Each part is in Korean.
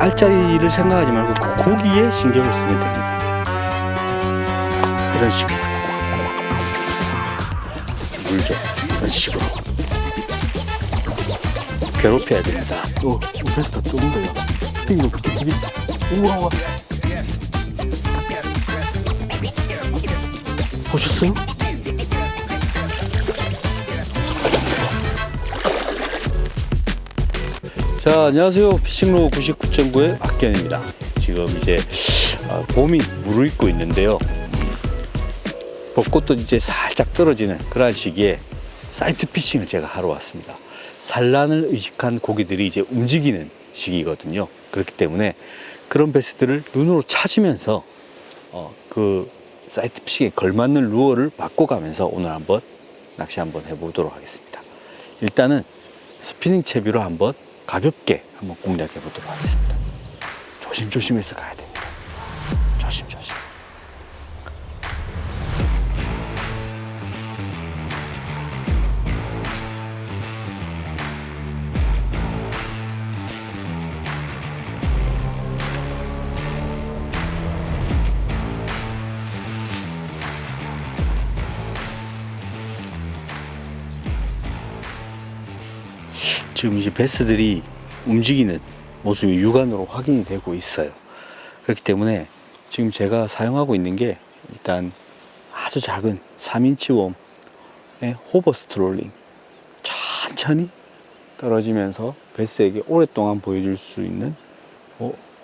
알짜리를 생각하지 말고 그 고기에 신경을 쓰면 됩니다. 이런 식으로 물 줘. 이런 식으로 괴롭혀야 됩니다. 그래서 더 뜨는 거예요. 우와. 보셨어요? 자, 안녕하세요. 피싱로그 99.9의 박견입니다. 지금 이제 봄이 무르익고 있는데요. 벚꽃도 이제 살짝 떨어지는 그런 시기에 사이트 피싱을 제가 하러 왔습니다. 산란을 의식한 고기들이 이제 움직이는 시기거든요. 그렇기 때문에 그런 베스들을 눈으로 찾으면서 그 사이트 피싱에 걸맞는 루어를 바꿔가면서 오늘 한번 낚시 한번 해보도록 하겠습니다. 일단은 스피닝 채비로 한번 가볍게 한번 공략해 보도록 하겠습니다. 조심조심해서 가야 됩니다. 조심조심. 지금 이제 베스들이 움직이는 모습이 육안으로 확인이 되고 있어요. 그렇기 때문에 지금 제가 사용하고 있는 게 일단 아주 작은 3인치 웜의 호버 스트롤링, 천천히 떨어지면서 베스에게 오랫동안 보여줄 수 있는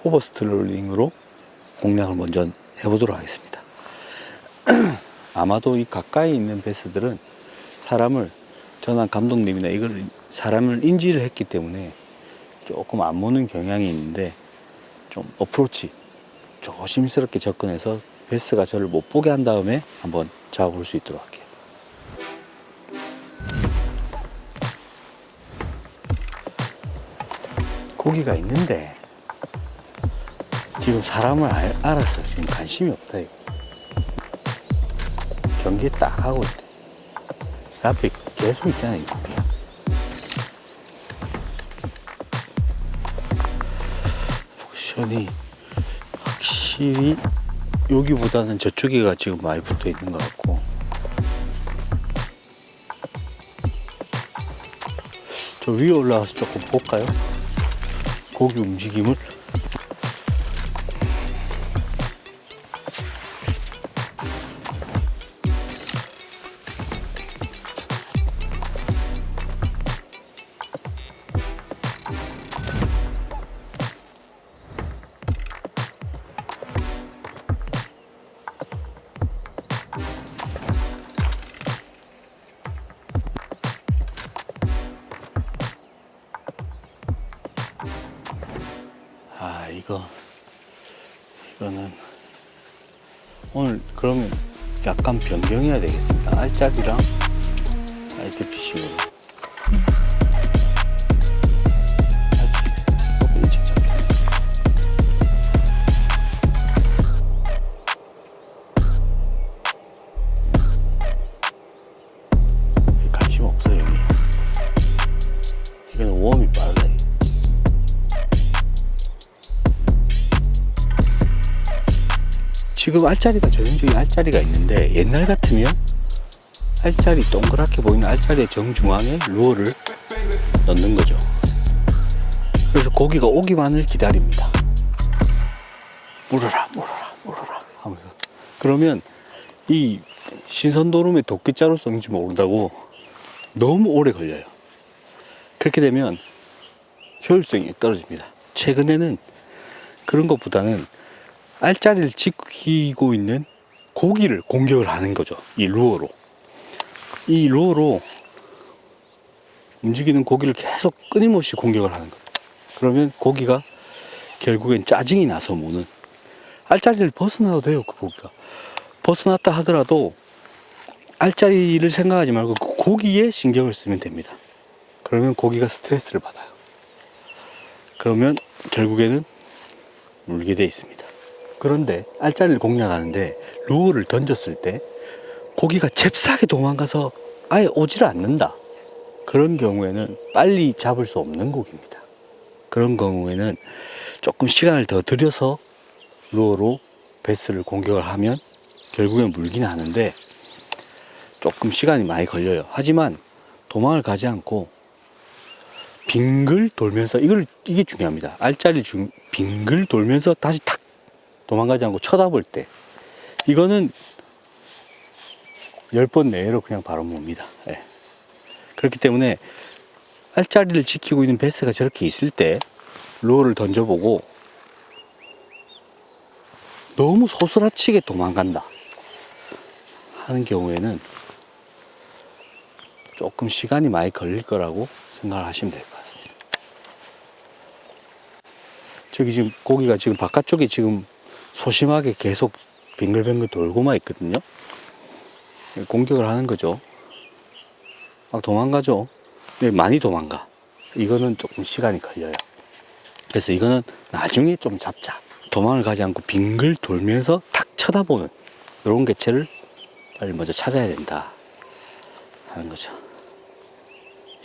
호버 스트롤링으로 공략을 먼저 해보도록 하겠습니다. 아마도 이 가까이 있는 베스들은 전환 감독님이나 이걸 사람을 인지를 했기 때문에 조금 안 모는 경향이 있는데, 좀 어프로치 조심스럽게 접근해서 베스가 저를 못 보게 한 다음에 한번 잡아볼 수 있도록 할게요. 고기가 있는데 지금 사람을 알아서 지금 관심이 없다. 이거 경계 딱 하고 있대. 앞에 계속 있잖아요. 이거. 포지션이 확실히 여기보다는 저쪽에가 지금 많이 붙어 있는 것 같고, 저 위에 올라가서 조금 볼까요? 고기 움직임을. 이거는 오늘 그러면 약간 변경해야 되겠습니다. 알짜리랑 사이트 피싱으로. 일찍 잡혀. 관심 없어요, 여기. 이거는 웜이 빨라. 지금 알짜리가 전형적인 알짜리가 있는데, 옛날 같으면 알짜리 동그랗게 보이는 알짜리의 정중앙에 루어를 넣는 거죠. 그래서 고기가 오기만을 기다립니다. 물어라 하면서. 그러면 이 신선도름의 도끼자루성인지 모른다고 너무 오래 걸려요. 그렇게 되면 효율성이 떨어집니다. 최근에는 그런 것보다는 알짜리를 지키고 있는 고기를 공격을 하는 거죠. 이 루어로 움직이는 고기를 계속 끊임없이 공격을 하는 거예요. 그러면 고기가 결국엔 짜증이 나서 무는, 알짜리를 벗어나도 돼요. 그 고기가 벗어났다 하더라도 알짜리를 생각하지 말고 그 고기에 신경을 쓰면 됩니다. 그러면 고기가 스트레스를 받아요. 그러면 결국에는 물게 돼 있습니다. 그런데 알짜리를 공략하는데 루어를 던졌을 때 고기가 잽싸게 도망가서 아예 오지를 않는다. 그런 경우에는 빨리 잡을 수 없는 고기입니다. 그런 경우에는 조금 시간을 더 들여서 루어로 베스를 공격을 하면 결국엔 물기는 하는데 조금 시간이 많이 걸려요. 하지만 도망을 가지 않고 빙글 돌면서 이게 중요합니다. 알짜리 빙글 돌면서 다시 탁 도망가지 않고 쳐다볼 때 이거는 10번 내외로 그냥 바로 뭡니다. 예. 그렇기 때문에 알짜리를 지키고 있는 베스가 저렇게 있을 때 루어를 던져보고 너무 소스라치게 도망간다 하는 경우에는 조금 시간이 많이 걸릴 거라고 생각을 하시면 될 것 같습니다. 저기 지금 고기가 지금 바깥쪽에 지금 소심하게 계속 빙글빙글 돌고만 있거든요. 공격을 하는 거죠. 막 도망가죠. 근데 많이 도망가. 이거는 조금 시간이 걸려요. 그래서 이거는 나중에 좀 잡자. 도망을 가지 않고 빙글 돌면서 탁 쳐다보는 이런 개체를 빨리 먼저 찾아야 된다 하는 거죠.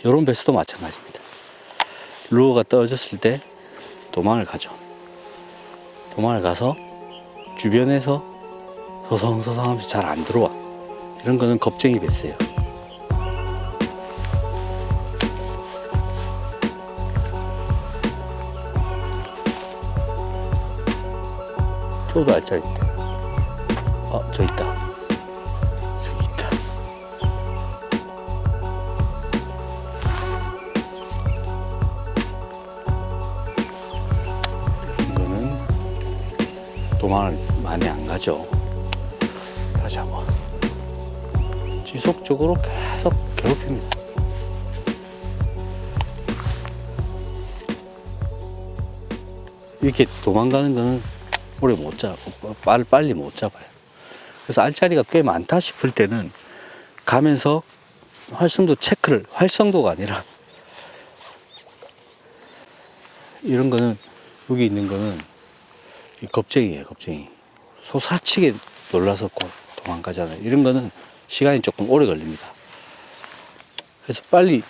이런 베스도 마찬가지입니다. 루어가 떨어졌을 때 도망을 가죠. 도망을 가서 주변에서 서성서성하면서 잘 안 들어와. 이런 거는 겁쟁이 베스예요. 저도 알짜리인데. 저 있다. 저기 있다. 이거는 도망을 많이 안 가죠. 다시 한번. 지속적으로 계속 괴롭힙니다. 이렇게 도망가는 거는 오래 못 잡고 빨리 못 잡아요. 그래서 알짜리가 꽤 많다 싶을 때는 가면서 활성도 체크를, 활성도가 아니라 이런 거는 여기 있는 거는 겁쟁이에요. 겁쟁이. 소사치게 놀라서 도망가잖아요. 이런 거는 시간이 조금 오래 걸립니다. 그래서 빨리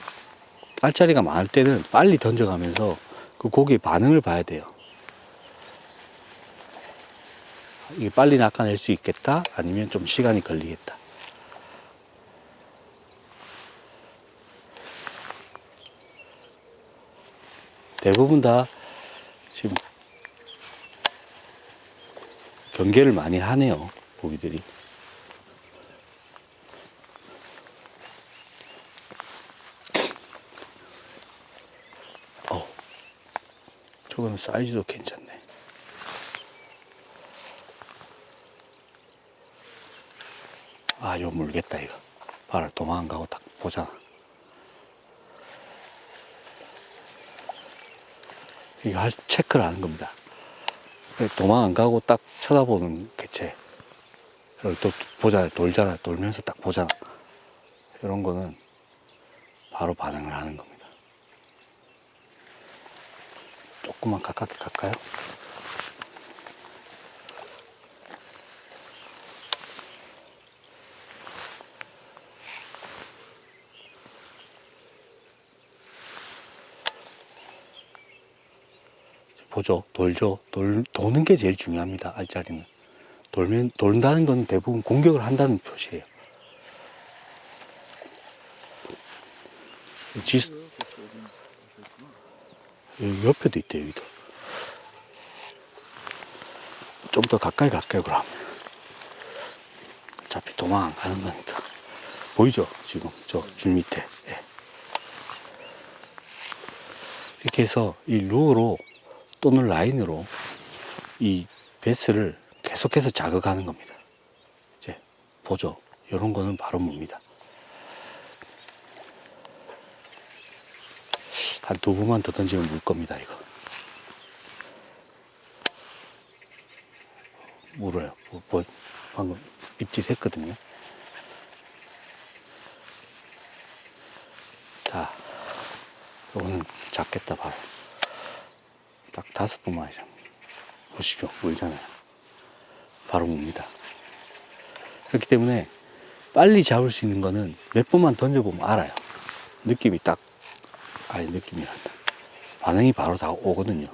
알짜리가 많을 때는 빨리 던져가면서 그 고기의 반응을 봐야 돼요. 이게 빨리 낚아낼 수 있겠다? 아니면 좀 시간이 걸리겠다. 대부분 다 지금 경계를 많이 하네요. 고기들이. 저거는 사이즈도 괜찮네. 요 물겠다 이거. 봐라, 도망 안 가고 딱 보잖아. 이거 체크를 하는 겁니다. 도망 안 가고 딱 쳐다보는 개체. 그리고 또 보잖아, 돌잖아, 돌면서 딱 보잖아. 이런 거는 바로 반응을 하는 겁니다. 조금만 가깝게 갈까요? 보죠. 돌죠. 도는 게 제일 중요합니다. 알짜리는. 돈다는 건 대부분 공격을 한다는 표시예요. 여기 옆에도 있대요, 여기도. 좀 더 가까이 갈게요, 그럼. 어차피 도망 안 가는 거니까. 보이죠? 지금 저 줄 밑에. 예. 이렇게 해서 이 루어로 또는 라인으로 이 베스를 계속해서 자극하는 겁니다. 이제 보죠. 이런 거는 바로 뭡니다. 한 2번만 더 던지면 물 겁니다, 이거. 물어요. 방금 입질 했거든요. 자, 이거는 작겠다, 바로. 딱 5번만 하자. 보시죠. 물잖아요. 바로 뭡니다. 그렇기 때문에 빨리 잡을 수 있는 거는 몇 번만 던져보면 알아요. 느낌이 딱, 느낌이 난다. 반응이 바로 다 오거든요.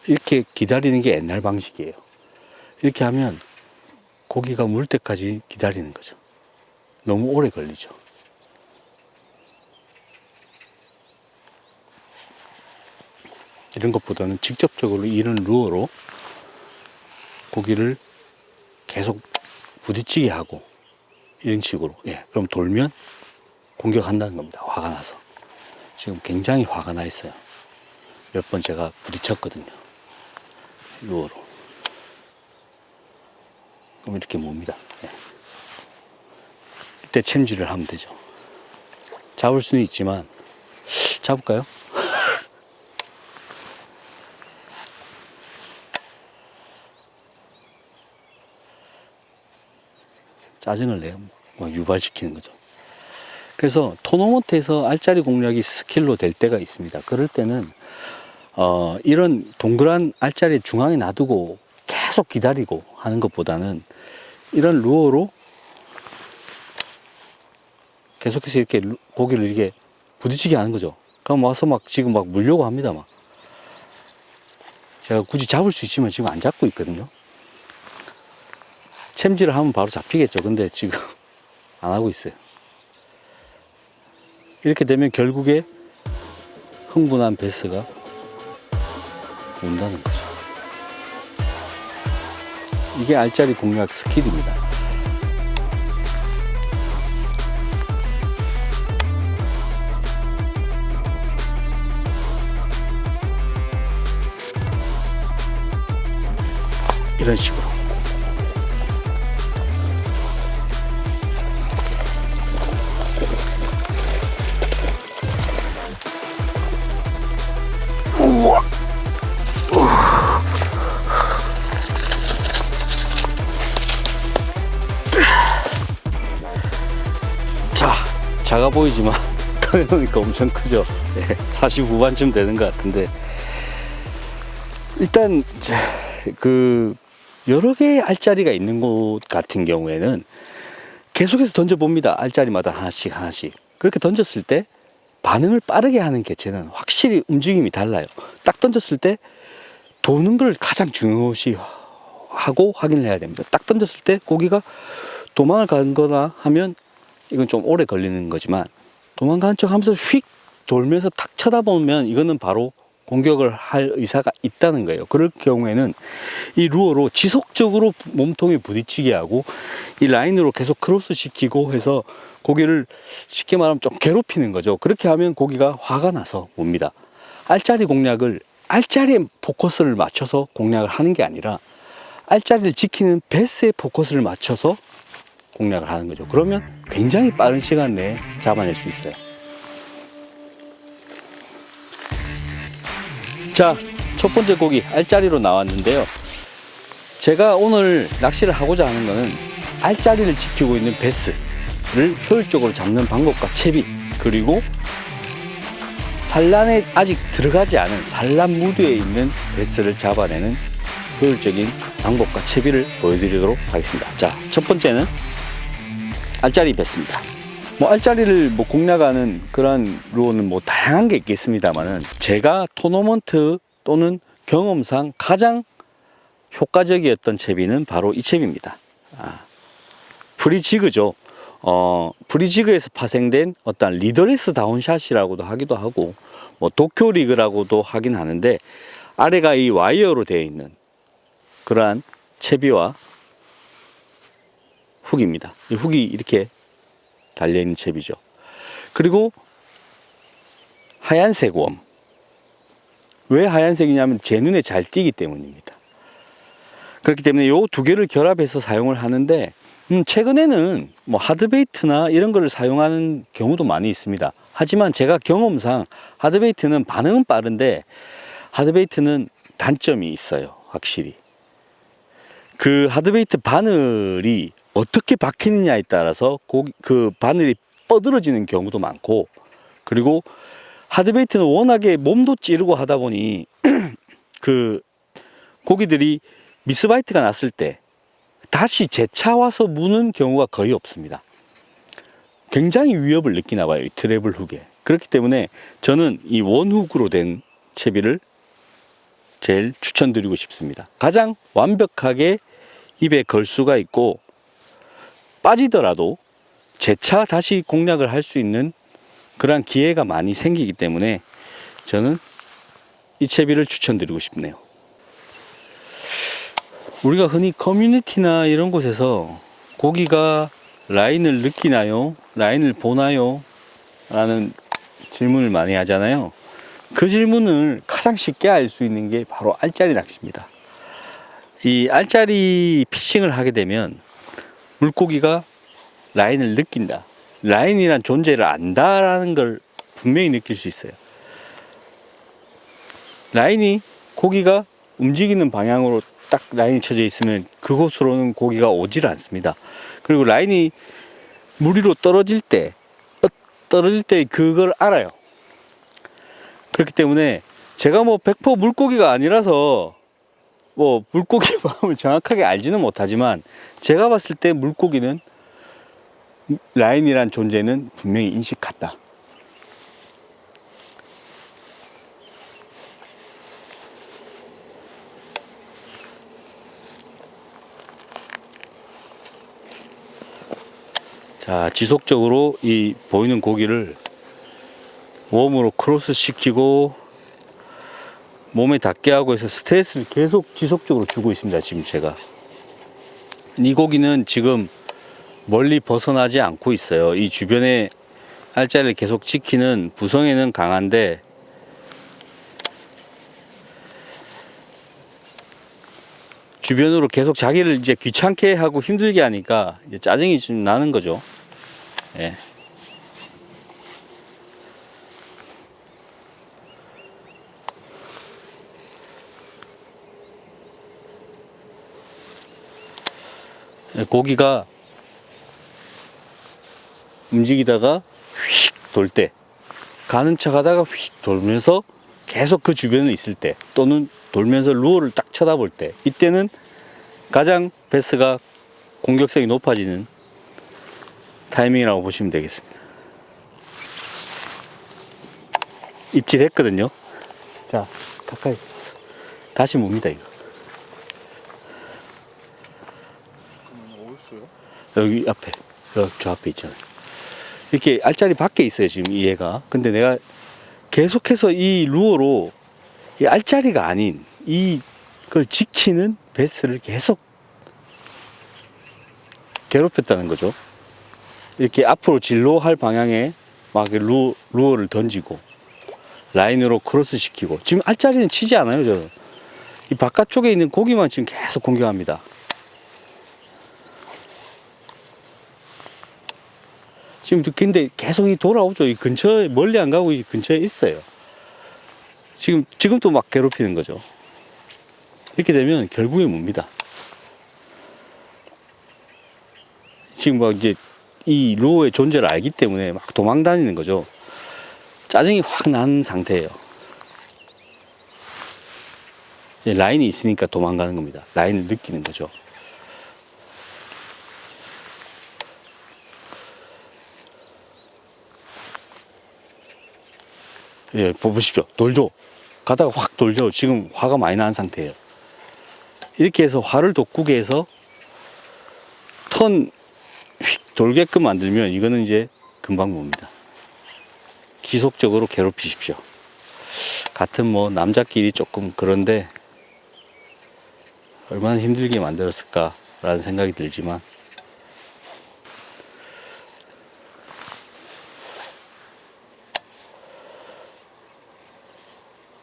이렇게 기다리는 게 옛날 방식이에요. 이렇게 하면 고기가 물 때까지 기다리는 거죠. 너무 오래 걸리죠. 이런 것보다는 직접적으로 이런 루어로 고기를 계속 부딪히게 하고 이런 식으로, 예, 그럼 돌면 공격한다는 겁니다. 화가 나서. 지금 굉장히 화가 나 있어요. 몇 번 제가 부딪혔거든요. 루어로. 그럼 이렇게 몹니다. 예. 이때 챔질을 하면 되죠. 잡을 수는 있지만, 잡을까요? 짜증을 내요. 막 유발시키는 거죠. 그래서 토너먼트에서 알짜리 공략이 스킬로 될 때가 있습니다. 그럴 때는 이런 동그란 알짜리 중앙에 놔두고 계속 기다리고 하는 것보다는 이런 루어로 계속해서 이렇게 고기를 이렇게 부딪히게 하는 거죠. 그럼 와서 막 지금 막 물려고 합니다. 막 제가 굳이 잡을 수 있지만 지금 안 잡고 있거든요. 챔질을 하면 바로 잡히겠죠. 근데 지금 안 하고 있어요. 이렇게 되면 결국에 흥분한 베스가 온다는 거죠. 이게 알짜리 공략 스킬입니다. 이런 식으로. 자, 작아 보이지만 꺼내놓으니까 엄청 크죠. 네, 40 후반쯤 되는 것 같은데, 일단 그 여러 개의 알짜리가 있는 곳 같은 경우에는 계속해서 던져봅니다. 알짜리마다 하나씩 하나씩. 그렇게 던졌을 때 반응을 빠르게 하는 개체는 확실히 움직임이 달라요. 딱 던졌을 때 도는 걸 가장 중요시 하고 확인을 해야 됩니다. 딱 던졌을 때 고기가 도망을 간 거나 하면 이건 좀 오래 걸리는 거지만, 도망가는 척 하면서 휙 돌면서 탁 쳐다보면 이거는 바로 공격을 할 의사가 있다는 거예요. 그럴 경우에는 이 루어로 지속적으로 몸통에 부딪히게 하고 이 라인으로 계속 크로스 시키고 해서 고기를 쉽게 말하면 좀 괴롭히는 거죠. 그렇게 하면 고기가 화가 나서 옵니다. 알짜리 공략을 알짜리에 포커스를 맞춰서 공략을 하는 게 아니라 알짜리를 지키는 베스에 포커스를 맞춰서 공략을 하는 거죠. 그러면 굉장히 빠른 시간 내에 잡아낼 수 있어요. 자, 첫 번째 고기 알짜리로 나왔는데요. 제가 오늘 낚시를 하고자 하는 거는 알짜리를 지키고 있는 베스를 효율적으로 잡는 방법과 채비, 그리고 산란에 아직 들어가지 않은 산란 무드에 있는 베스를 잡아내는 효율적인 방법과 채비를 보여드리도록 하겠습니다. 자, 첫 번째는 알짜리 베스입니다. 뭐 알짜리를 뭐 공략하는 그런 루어는 뭐 다양한 게 있겠습니다만은, 제가 토너먼트 또는 경험상 가장 효과적이었던 채비는 바로 이 채비입니다. 프리지그죠. 프리지그에서 파생된 어떤 리더레스 다운샷이라고도 하기도 하고, 뭐 도쿄 리그라고도 하긴 하는데, 아래가 이 와이어로 되어 있는 그러한 채비와 훅입니다. 이 훅이 이렇게 달려있는 채비죠. 그리고 하얀색 웜. 왜 하얀색이냐면 제 눈에 잘 띄기 때문입니다. 그렇기 때문에 이 두 개를 결합해서 사용을 하는데, 최근에는 뭐 하드베이트나 이런 거를 사용하는 경우도 많이 있습니다. 하지만 제가 경험상 하드베이트는 반응은 빠른데, 하드베이트는 단점이 있어요. 확실히 그 하드베이트 바늘이 어떻게 박히느냐에 따라서 그 바늘이 뻗어지는 경우도 많고, 그리고 하드베이트는 워낙에 몸도 찌르고 하다 보니 그 고기들이 미스바이트가 났을 때 다시 재차 와서 무는 경우가 거의 없습니다. 굉장히 위협을 느끼나 봐요, 이 트래블 훅에. 그렇기 때문에 저는 이 원훅으로 된 채비를 제일 추천드리고 싶습니다. 가장 완벽하게 입에 걸 수가 있고 빠지더라도 재차 다시 공략을 할 수 있는 그런 기회가 많이 생기기 때문에 저는 이 채비를 추천드리고 싶네요. 우리가 흔히 커뮤니티나 이런 곳에서 고기가 라인을 느끼나요? 라인을 보나요? 라는 질문을 많이 하잖아요. 그 질문을 가장 쉽게 알 수 있는 게 바로 알짜리 낚시입니다. 이 알짜리 피싱을 하게 되면 물고기가 라인을 느낀다, 라인이란 존재를 안다라는 걸 분명히 느낄 수 있어요. 라인이 고기가 움직이는 방향으로 딱 라인이 쳐져 있으면 그곳으로는 고기가 오질 않습니다. 그리고 라인이 물 위로 떨어질 때 그걸 알아요. 그렇기 때문에 제가 뭐 100% 물고기가 아니라서 뭐 물고기 마음을 정확하게 알지는 못하지만 제가 봤을 때 물고기는 라인이란 존재는 분명히 인식한다. 자, 지속적으로 이 보이는 고기를 웜으로 크로스 시키고 몸에 닿게 하고 해서 스트레스를 계속 지속적으로 주고 있습니다. 지금 제가 이 고기는 지금 멀리 벗어나지 않고 있어요. 이 주변에 알짜리를 계속 지키는 부성에는 강한데 주변으로 계속 자기를 이제 귀찮게 하고 힘들게 하니까 이제 짜증이 좀 나는 거죠. 예. 고기가 움직이다가 휙 돌 때, 가는 척 하다가 휙 돌면서 계속 그 주변에 있을 때, 또는 돌면서 루어를 딱 쳐다볼 때, 이때는 가장 베스가 공격성이 높아지는 타이밍이라고 보시면 되겠습니다. 입질했거든요. 자, 가까이 다시 mov니다. 이거 여기 앞에, 저 앞에 있잖아요. 이렇게 알짜리 밖에 있어요, 지금 이 얘가. 근데 내가 계속해서 이 루어로 이 알짜리가 아닌 이걸 지키는 베스를 계속 괴롭혔다는 거죠. 이렇게 앞으로 진로할 방향에 막 루어를 던지고 라인으로 크로스 시키고, 지금 알짜리는 치지 않아요. 저는 이 바깥쪽에 있는 고기만 지금 계속 공격합니다. 지금 근데 계속 돌아오죠. 이 근처에, 멀리 안 가고 이 근처에 있어요. 지금도 막 괴롭히는 거죠. 이렇게 되면 결국에 뭡니다. 지금 막 이제 이 루어의 존재를 알기 때문에 막 도망 다니는 거죠. 짜증이 확 난 상태예요. 라인이 있으니까 도망가는 겁니다. 라인을 느끼는 거죠. 예, 보십시오. 돌죠. 가다가 확 돌죠. 지금 화가 많이 난 상태예요. 이렇게 해서 화를 돋구게 해서 턴 휙 돌게끔 만들면 이거는 이제 금방 봅니다. 지속적으로 괴롭히십시오. 같은 뭐 남자끼리 조금 그런데 얼마나 힘들게 만들었을까라는 생각이 들지만,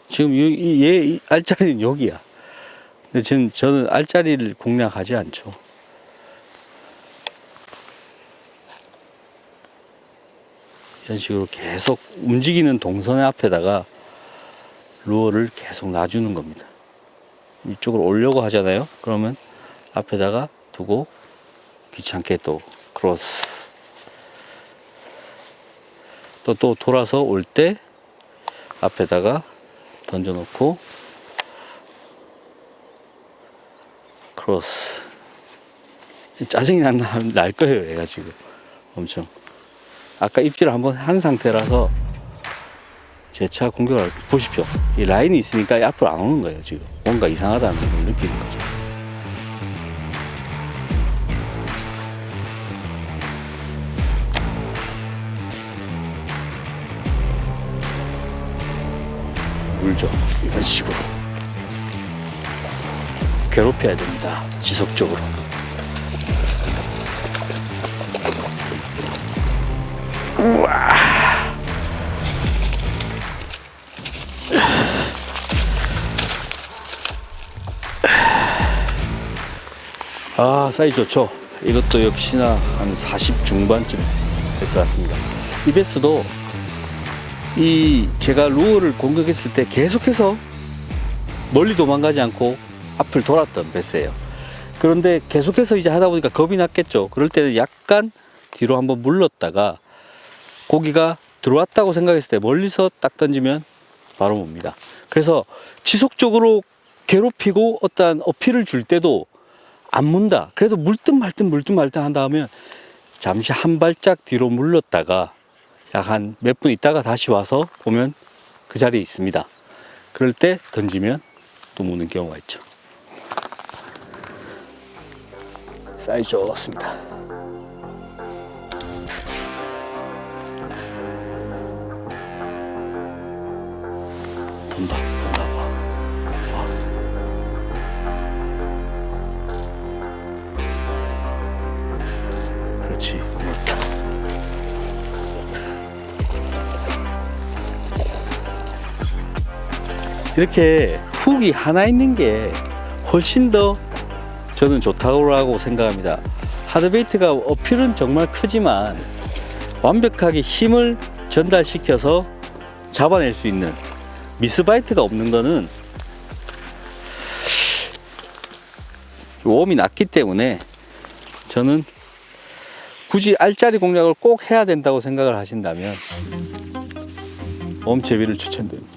지금 이 알짜리는 여기야. 근데 지금 저는 알짜리를 공략하지 않죠. 이런 식으로 계속 움직이는 동선의 앞에다가 루어를 계속 놔주는 겁니다. 이쪽으로 오려고 하잖아요. 그러면 앞에다가 두고 귀찮게 또 크로스, 또 돌아서 올 때 앞에다가 던져놓고 크로스. 짜증이 날 거예요, 얘가 지금 엄청. 아까 입질을 한번 한 상태라서 재차 공격을 보십시오. 이 라인이 있으니까 앞으로 안 오는 거예요. 지금 뭔가 이상하다는 걸 느끼는 거죠. 물죠. 이런 식으로 괴롭혀야 됩니다. 지속적으로. 우와. 아, 사이즈 좋죠. 이것도 역시나 한 40 중반쯤 될 것 같습니다. 이 베스도 제가 루어를 공격했을 때 계속해서 멀리 도망가지 않고 앞을 돌았던 베스예요. 그런데 계속해서 이제 하다 보니까 겁이 났겠죠. 그럴 때는 약간 뒤로 한번 물렀다가 고기가 들어왔다고 생각했을 때 멀리서 딱 던지면 바로 옵니다. 그래서 지속적으로 괴롭히고 어떠한 어필을 줄 때도 안 문다. 그래도 물든 말든 한다 하면 잠시 한 발짝 뒤로 물렀다가 약 한 몇 분 있다가 다시 와서 보면 그 자리에 있습니다. 그럴 때 던지면 또 무는 경우가 있죠. 사이즈 좋습니다. 본다. 봐. 그렇지. 물었다. 이렇게 훅이 하나 있는 게 훨씬 더 저는 좋다고 생각합니다. 하드베이트가 어필은 정말 크지만 완벽하게 힘을 전달시켜서 잡아낼 수 있는 미스바이트가 없는 거는 웜이 낮기 때문에 저는 굳이 알짜리 공략을 꼭 해야 된다고 생각을 하신다면 웜제비를 추천드립니다.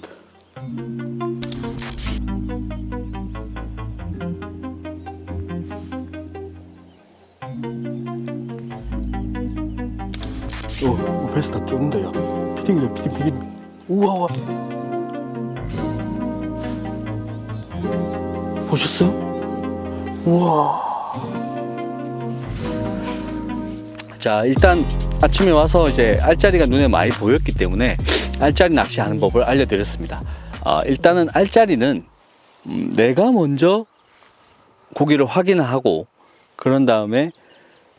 베스 다 쫓는다. 야 피딩. 우와. 보셨어요? 우와. 자, 일단 아침에 와서 이제 알짜리가 눈에 많이 보였기 때문에 알짜리 낚시하는 법을 알려드렸습니다. 일단은 알짜리는 내가 먼저 고기를 확인하고 그런 다음에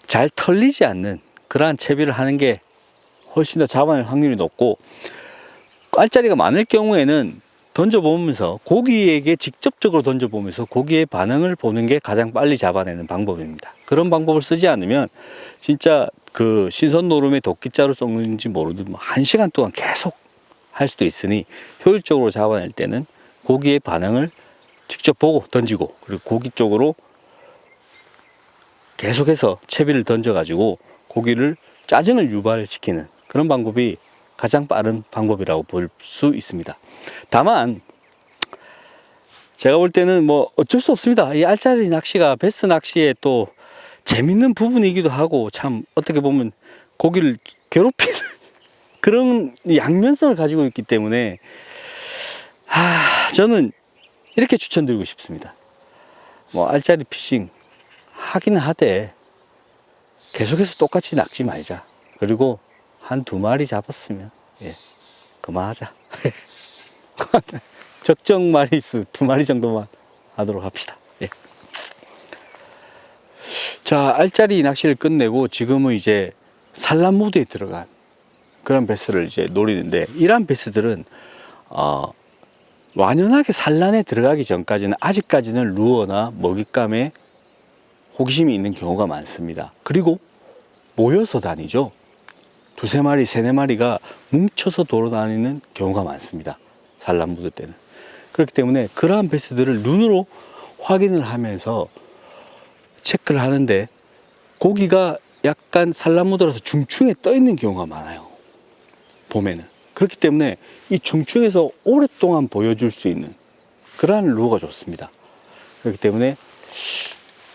잘 털리지 않는 그러한 채비를 하는 게 훨씬 더 잡아낼 확률이 높고, 알짜리가 많을 경우에는 던져보면서 고기에게 직접적으로 던져보면서 고기의 반응을 보는 게 가장 빨리 잡아내는 방법입니다. 그런 방법을 쓰지 않으면 진짜 그 신선 노름에 도끼자루 썩는지 모르든 1시간 동안 계속 할 수도 있으니 효율적으로 잡아낼 때는 고기의 반응을 직접 보고 던지고, 그리고 고기 쪽으로 계속해서 채비를 던져가지고 고기를 짜증을 유발시키는 그런 방법이 가장 빠른 방법이라고 볼 수 있습니다. 다만 제가 볼 때는 뭐 어쩔 수 없습니다. 이 알짜리 낚시가 베스 낚시의 또 재밌는 부분이기도 하고, 참 어떻게 보면 고기를 괴롭히는 그런 양면성을 가지고 있기 때문에 저는 이렇게 추천드리고 싶습니다. 뭐 알짜리 피싱 하긴 하되 계속해서 똑같이 낚지 말자. 그리고 한 2마리 잡았으면 그만하자. 적정 마리수 2마리 정도만 하도록 합시다. 자, 알짜리 낚시를 끝내고 지금은 이제 산란 무드에 들어간 그런 베스를 이제 노리는데, 이러한 베스들은 완연하게 산란에 들어가기 전까지는 아직까지는 루어나 먹잇감에 호기심이 있는 경우가 많습니다. 그리고 모여서 다니죠. 2-3마리, 3-4마리가 뭉쳐서 돌아다니는 경우가 많습니다. 산란무드 때는. 그렇기 때문에 그러한 베스들을 눈으로 확인을 하면서 체크를 하는데, 고기가 약간 산란무드라서 중충에 떠 있는 경우가 많아요. 봄에는. 그렇기 때문에 이 중충에서 오랫동안 보여줄 수 있는 그러한 루어가 좋습니다. 그렇기 때문에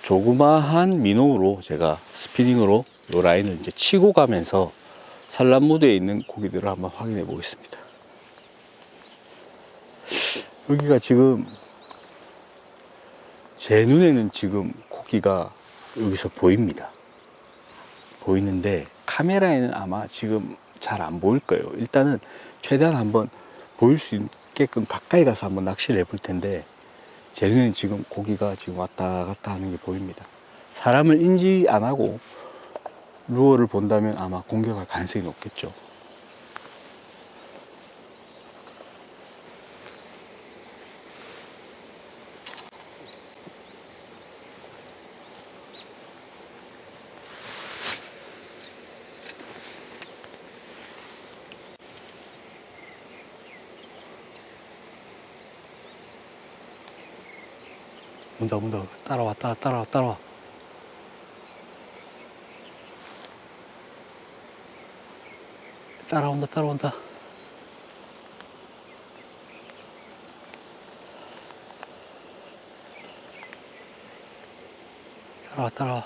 조그마한 미노우로 제가 스피닝으로 이 라인을 이제 치고 가면서 산란무드에 있는 고기들을 한번 확인해 보겠습니다. 여기가 지금 제 눈에는 지금 고기가 여기서 보입니다. 보이는데 카메라에는 아마 지금 잘 안 보일 거예요. 일단은 최대한 한번 보일 수 있게끔 가까이 가서 한번 낚시를 해볼 텐데, 제 눈에는 지금 고기가 지금 왔다 갔다 하는 게 보입니다. 사람을 인지 안 하고 루어를 본다면 아마 공격할 가능성이 높겠죠. 온다 온다. 따라와 따라와 따라와. 따라온다 따라온다. 따라와 따라와.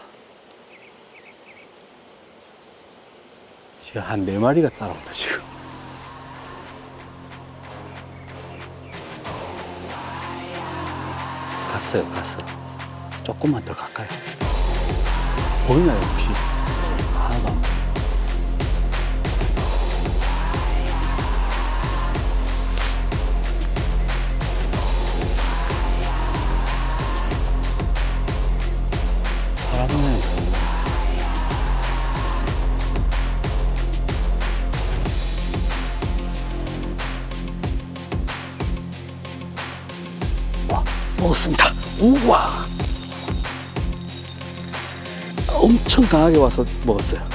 지금 한 4마리가 따라온다 지금. 갔어요 갔어. 조금만 더 가까이. 보이나요 혹시? 하나도 안 보여. 사람은 와, 먹었습니다. 우와, 엄청 강하게 와서 먹었어요.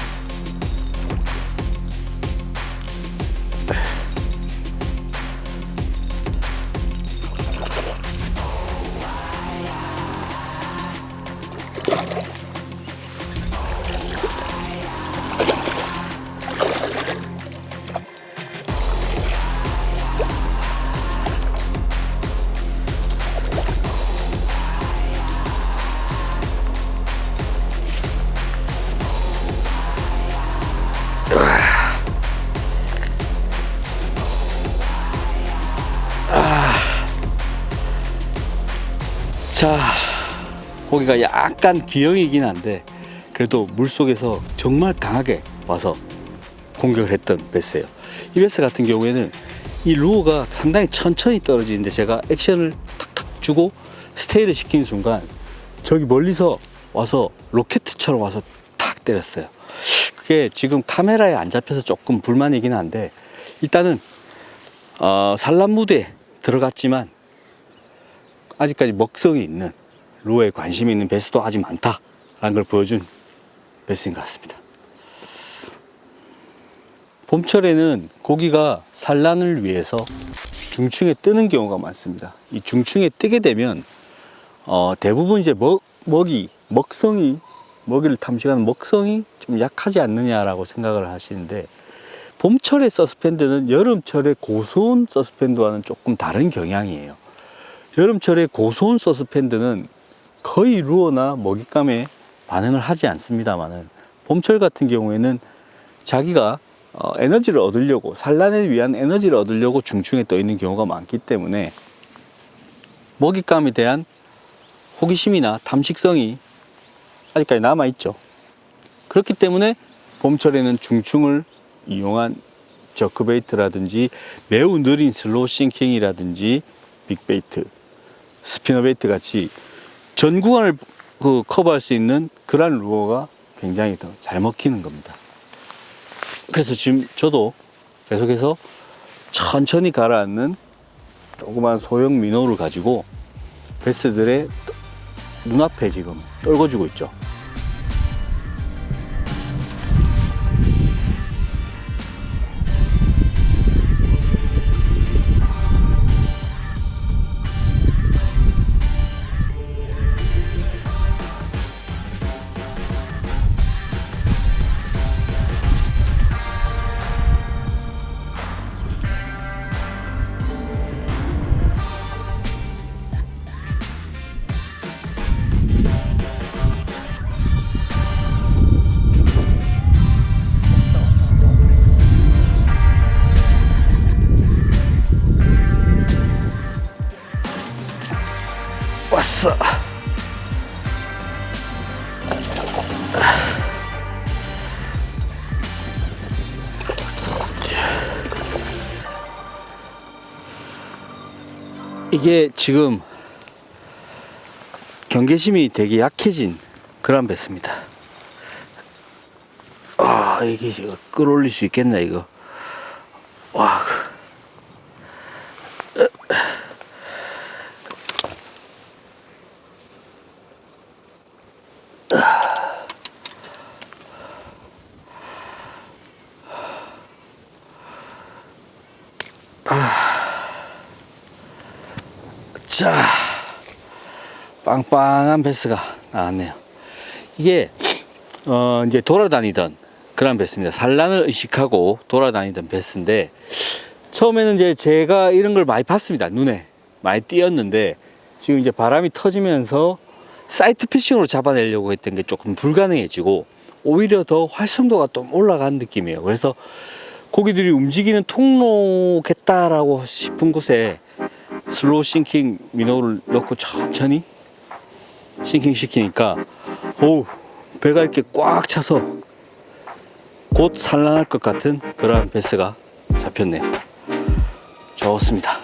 자, 고기가 약간 기형이긴 한데 그래도 물속에서 정말 강하게 와서 공격을 했던 베스예요. 이 베스 같은 경우에는 이 루어가 상당히 천천히 떨어지는데 제가 액션을 탁탁 주고 스테이를 시키는 순간 저기 멀리서 와서 로켓처럼 와서 탁 때렸어요. 그게 지금 카메라에 안 잡혀서 조금 불만이긴 한데, 일단은 산란무대에 들어갔지만 아직까지 먹성이 있는, 루어에 관심이 있는 베스도 아직 많다라는 걸 보여준 베스인 것 같습니다. 봄철에는 고기가 산란을 위해서 중층에 뜨는 경우가 많습니다. 이 중층에 뜨게 되면 대부분 이제 먹이를 탐식하는 먹성이 좀 약하지 않느냐라고 생각을 하시는데, 봄철의 서스펜드는 여름철의 고소온 서스펜드와는 조금 다른 경향이에요. 여름철의 고소온 서스펜드는 거의 루어나 먹잇감에 반응을 하지 않습니다만은, 봄철 같은 경우에는 자기가 에너지를 얻으려고, 산란에 위한 에너지를 얻으려고 중층에 떠 있는 경우가 많기 때문에 먹잇감에 대한 호기심이나 탐식성이 아직까지 남아있죠. 그렇기 때문에 봄철에는 중층을 이용한 저크베이트라든지 매우 느린 슬로우 싱킹이라든지 빅베이트, 스피너베이트 같이 전 구간을 커버할 수 있는 그런 루어가 굉장히 더 잘 먹히는 겁니다. 그래서 지금 저도 계속해서 천천히 가라앉는 조그만 소형 민호를 가지고 베스들의 눈앞에 지금 떨궈주고 있죠. 됐어. 이게 지금 경계심이 되게 약해진 그런 배스입니다. 아, 이게 끌어올릴 수 있겠나 이거. 와. 자, 빵빵한 베스가 나왔네요. 이게 이제 돌아다니던 그런 베스입니다. 산란을 의식하고 돌아다니던 베스인데, 처음에는 이제 제가 이런 걸 많이 봤습니다. 눈에 많이 띄었는데, 지금 이제 바람이 터지면서 사이트 피싱으로 잡아내려고 했던 게 조금 불가능해지고 오히려 더 활성도가 좀 올라간 느낌이에요. 그래서 고기들이 움직이는 통로겠다라고 싶은 곳에 슬로우 싱킹 미노를 넣고 천천히 싱킹 시키니까, 오우, 배가 이렇게 꽉 차서 곧 산란할 것 같은 그러한 베스가 잡혔네요. 좋습니다.